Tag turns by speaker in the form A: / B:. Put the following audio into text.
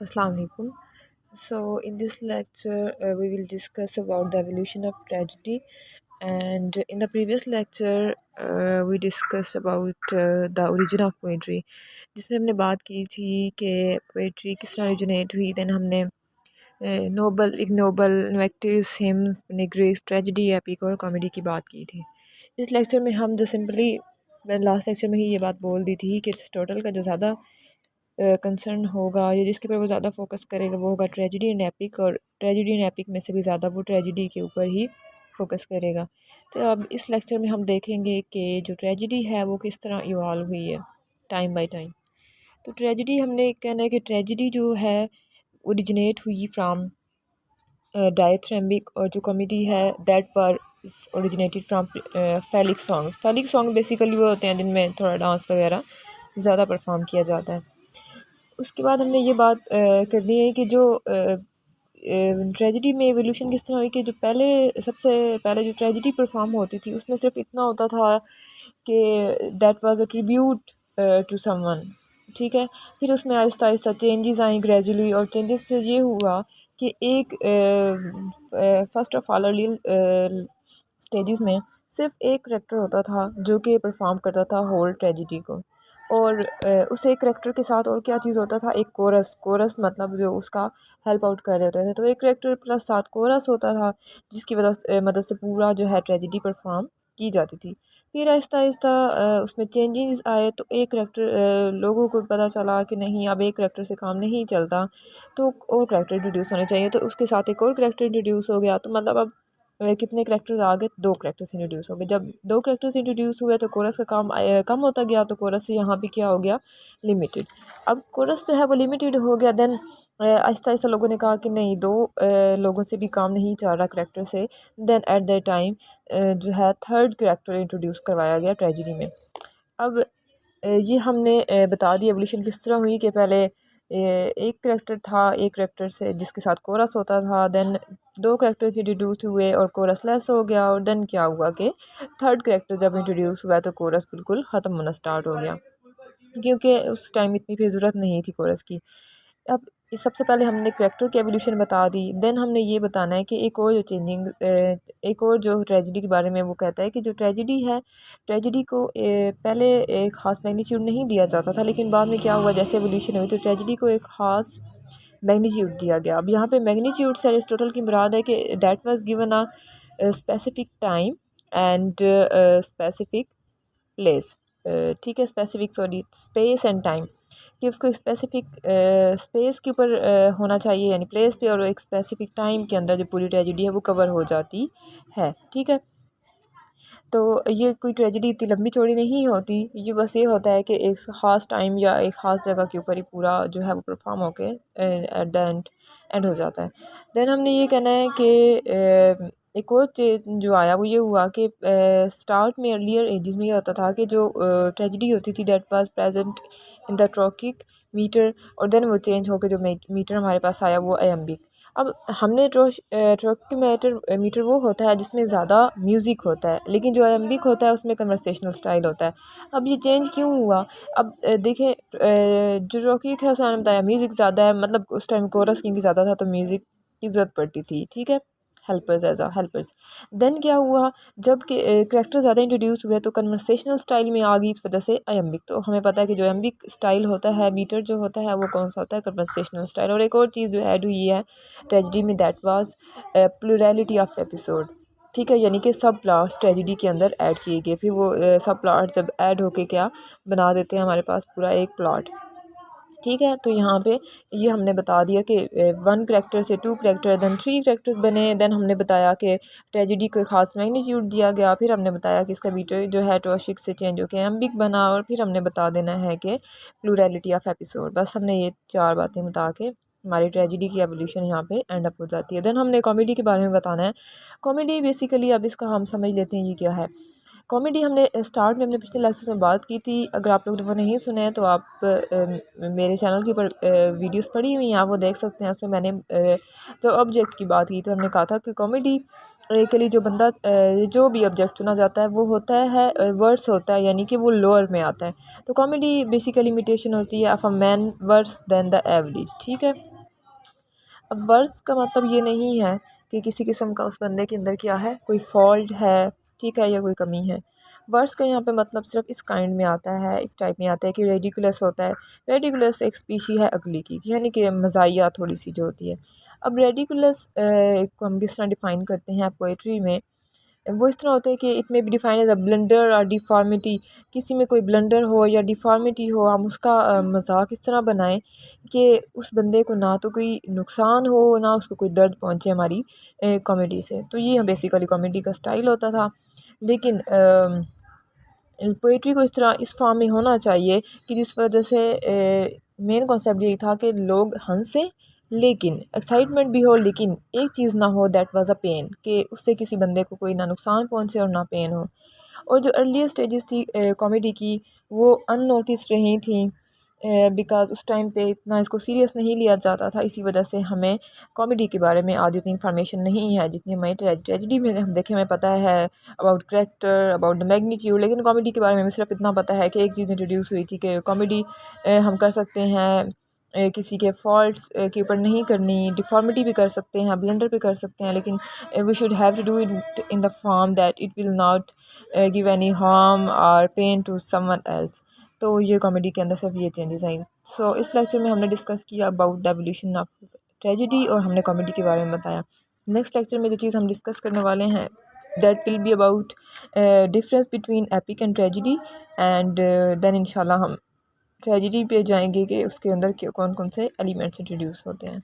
A: Assalamu alaikum. So in this lecture we will discuss about the evolution of tragedy, and in the previous lecture we discussed about the origin of poetry, जिसमें हमने बात की थी कि poetry किस तरह originate हुई। Then हमने नोबल इग्नोबल इन्वेक्टिव्स हिम्स निग्रिक्स ट्रेजेडी एपिक और कॉमेडी की बात की थी। इस लेक्चर में हम जो सिंपली मैं लास्ट लेक्चर में ही ये बात बोल दी थी कि टोटल का जो ज़्यादा कंसर्न होगा या जिसके ऊपर वो ज़्यादा फोकस करेगा वो होगा ट्रेजेडी एंड एपिक, और ट्रेजेडी एंड एपिक में से भी ज़्यादा वो ट्रेजेडी के ऊपर ही फोकस करेगा। तो अब इस लेक्चर में हम देखेंगे कि जो ट्रेजेडी है वो किस तरह इवॉल्व हुई है टाइम बाय टाइम। तो ट्रेजेडी हमने कहना है कि ट्रेजेडी जो है ओरिजिनेट हुई फ्राम डायथ्रेम्बिक, और जो कॉमेडी है दैट पर originated from phallic songs. Phallic song basically वो होते हैं जिनमें थोड़ा डांस वगैरह ज़्यादा परफॉर्म किया जाता है। उसके बाद हमने ये बात करनी है कि जो ट्रेजेडी में एवोल्यूशन किस तरह हुई कि जो सबसे पहले जो ट्रेजेडी परफॉर्म होती थी उसमें सिर्फ इतना होता था कि that was a tribute to someone, ठीक है। फिर उसमें आहिस्ता आहिस्ता चेंजेस आई ग्रेजुअली, और चेंजेस से ये हुआ कि एक first of all early stages में सिर्फ एक करेक्टर होता था जो कि परफॉर्म करता था होल ट्रेजेडी को, और उस एक करेक्टर के साथ और क्या चीज़ होता था, एक कोरस। कोरस मतलब जो उसका हेल्प आउट कर रहे होते थे, तो एक करेक्टर प्लस साथ कोरस होता था जिसकी मदद से पूरा जो है ट्रेजेडी परफॉर्म की जाती थी। फिर आहिस्ता आहिस्ता उसमें चेंजेस आए, तो एक करेक्टर लोगों को पता चला कि नहीं अब एक करेक्टर से काम नहीं चलता, तो और करेक्टर इंट्रोड्यूस होने चाहिए। तो उसके साथ एक और करेक्टर इंट्रोड्यूस हो गया, तो मतलब अब कितने करेक्टर्स आ गए, दो करेक्टर्स इंट्रोड्यूस हो गए। जब दो करेक्टर्स इंट्रोड्यूस हुए तो कोरस का काम कम होता गया, तो कोरस यहाँ पे क्या हो गया, लिमिटेड। अब कोरस जो है वो लिमिटेड हो गया। देन आहिस्ता आहिस्ता लोगों ने कहा कि नहीं, दो लोगों से भी काम नहीं चल रहा करेक्टर से। देन एट दैट टाइम जो है थर्ड करेक्टर इंट्रोड्यूस करवाया गया ट्रेजेडी में। अब ये हमने बता दी एवोल्यूशन किस तरह हुई कि पहले एक करेक्टर था, एक करेक्टर से जिसके साथ कोरस होता था। देन दो करेक्टर्स इंट्रोड्यूस हुए और कोरस लेस हो गया, और देन क्या हुआ कि थर्ड करेक्टर जब इंट्रोड्यूस हुआ तो कोरस बिल्कुल ख़त्म होना स्टार्ट हो गया, क्योंकि उस टाइम इतनी फिर ज़रूरत नहीं थी कोरस की। अब इस सबसे पहले हमने करेक्टर की एवोल्यूशन बता दी। देन हमने ये बताना है कि एक और जो एक और जो ट्रेजेडी के बारे में वो कहता है कि जो ट्रेजेडी है, ट्रेजेडी को पहले एक ख़ास मैग्नीट्यूड नहीं दिया जाता था, लेकिन बाद में क्या हुआ, जैसे एवोल्यूशन हुई तो ट्रेजेडी को एक ख़ास मैग्नीट्यूड दिया गया। अब यहाँ पे मैग्नीट्यूड से अरिस्टोटल की मुराद है कि that was given a specific time and specific place, ठीक है, specific sorry space and time, कि उसको एक स्पेसिफिक स्पेस के ऊपर होना चाहिए यानी प्लेस पे, और एक स्पेसिफिक टाइम के अंदर जो पूरी ट्रेजेडी है वो कवर हो जाती है, ठीक है। तो ये कोई ट्रेजेडी इतनी लंबी चौड़ी नहीं होती, ये बस ये होता है कि एक ख़ास टाइम या एक ख़ास जगह के ऊपर ही पूरा जो है वो परफॉर्म होके एट द एंड हो जाता है। देन हमने ये कहना है कि एक और चीज़ जो आया वो ये हुआ कि स्टार्ट में अर्लियर एजेस में ये होता था कि जो ट्रेजेडी होती थी that was present in the trochaic metre, और देन वो चेंज होकर जो मीटर हमारे पास आया वो आयम्बिक। अब हमने ट्रॉकिक मीटर वो होता है जिसमें ज़्यादा म्यूज़िक होता है, लेकिन जो आयम्बिक होता है उसमें कन्वर्सेशनल स्टाइल होता है। अब ये चेंज क्यों हुआ, अब देखें जो ट्रॉकिक है उसमें बताया म्यूज़िक ज़्यादा है, मतलब उस टाइम कोरस क्योंकि ज़्यादा था तो म्यूज़िक की ज़रूरत पड़ती थी, ठीक है, helpers as a helpers. Then क्या हुआ, जब के करैक्टर ज़्यादा इंट्रोड्यूस हुए तो कन्वर्सेशनल स्टाइल में आ गई, इस वजह से अयम्बिक। तो हमें पता है कि जो अयम्बिक स्टाइल होता है, मीटर जो होता है वो कौन सा होता है, कन्वर्सेशनल स्टाइल। और एक और चीज़ जो ऐड हुई है ट्रेजेडी में that was plurality of episode, ठीक है, यानी कि सब प्लॉट्स ट्रेजेडी के अंदर ऐड किए गए। फिर वो सब प्लॉट जब ऐड होके क्या बना देते हैं हमारे पास पूरा एक प्लॉट, ठीक है। तो यहाँ पे ये हमने बता दिया कि वन करेक्टर से two character then three characters बने। देन हमने बताया कि ट्रेजेडी को खास मैग्नीट्यूड दिया गया। फिर हमने बताया कि इसका बीटर जो है टॉशिक से चेंज होकर एम्बिक बना, और फिर हमने बता देना है कि प्लूरैलिटी ऑफ एपिसोड। बस हमने ये चार बातें बता के हमारी ट्रेजेडी की एवोल्यूशन यहाँ पे एंड अप हो जाती है। देन हमने कॉमेडी के बारे में बताना है। कॉमेडी बेसिकली अब इसका हम समझ लेते हैं ये क्या है। कॉमेडी हमने स्टार्ट में अपने पिछले लेक्चर में बात की थी। अगर आप लोग वो नहीं सुने हैं तो आप मेरे चैनल के ऊपर वीडियोस पड़ी हुई हैं, आप वो देख सकते हैं। उसमें मैंने जो ऑब्जेक्ट की बात की तो हमने कहा था कि कॉमेडी के लिए जो बंदा जो भी ऑब्जेक्ट चुना जाता है वो होता है वर्स होता है, यानी कि वो लोअर में आता है। तो कॉमेडी बेसिकली इमिटेशन होती है of a man verse then the average. ठीक है, अब वर्स का मतलब ये नहीं है कि किसी किस्म का उस बंदे के अंदर क्या है, कोई फॉल्ट है, ठीक है, या कोई कमी है। वर्स का यहाँ पे मतलब सिर्फ इस काइंड में आता है, इस टाइप में आता है कि रेडिकुलस होता है। रेडिकुलस एक स्पीशी है अगली की, यानी कि मज़ाहिया थोड़ी सी जो होती है। अब रेडिकुलस को हम किस तरह डिफ़ाइन करते हैं पोइट्री में, वो इस तरह होता है कि it may be define as a blunder और डिफॉर्मिटी। किसी में कोई ब्लंडर हो या डिफॉर्मिटी हो, हम उसका मजाक इस तरह बनाएं कि उस बंदे को ना तो कोई नुकसान हो ना उसको कोई दर्द पहुंचे हमारी कॉमेडी से। तो ये बेसिकली कॉमेडी का स्टाइल होता था। लेकिन पोइट्री को इस तरह इस फॉर्म में होना चाहिए कि जिस वजह से मेन कॉन्सेप्ट यही था कि लोग हंसें लेकिन एक्साइटमेंट भी हो, लेकिन एक चीज़ ना हो, दैट वाज अ पेन, कि उससे किसी बंदे को कोई ना नुकसान पहुंचे और ना पेन हो। और जो अर्लीस्ट स्टेजेस थी कॉमेडी की वो अननोटिस रही थी बिकॉज़ उस टाइम पे इतना इसको सीरियस नहीं लिया जाता था। इसी वजह से हमें कॉमेडी के बारे में आज इतनी इन्फॉर्मेशन नहीं है जितनी हमें ट्रेजिडी में हम देखें, हमें पता है about character, about the magnitude. लेकिन कॉमेडी के बारे में हमें सिर्फ इतना पता है कि एक चीज़ इंट्रोड्यूस हुई थी कि कॉमेडी हम कर सकते हैं किसी के फॉल्ट्स के ऊपर नहीं करनी, डिफॉर्मिटी भी कर सकते हैं, ब्लंडर भी कर सकते हैं, लेकिन we should have to do it in the form that it will not give any harm और पेन टू समवन एल्स। तो ये कॉमेडी के अंदर सिर्फ ये चेंजेस आई। सो इस लेक्चर में हमने डिस्कस किया about the evolution of tragedy और हमने कॉमेडी के बारे में बताया। नेक्स्ट लेक्चर में जो चीज़ हम डिस्कस करने वाले हैं that will be about difference between epic and tragedy and then इंशाल्लाह हम ट्रेजिडी पे जाएंगे कि उसके अंदर कौन कौन से एलिमेंट्स इंट्रोड्यूस होते हैं।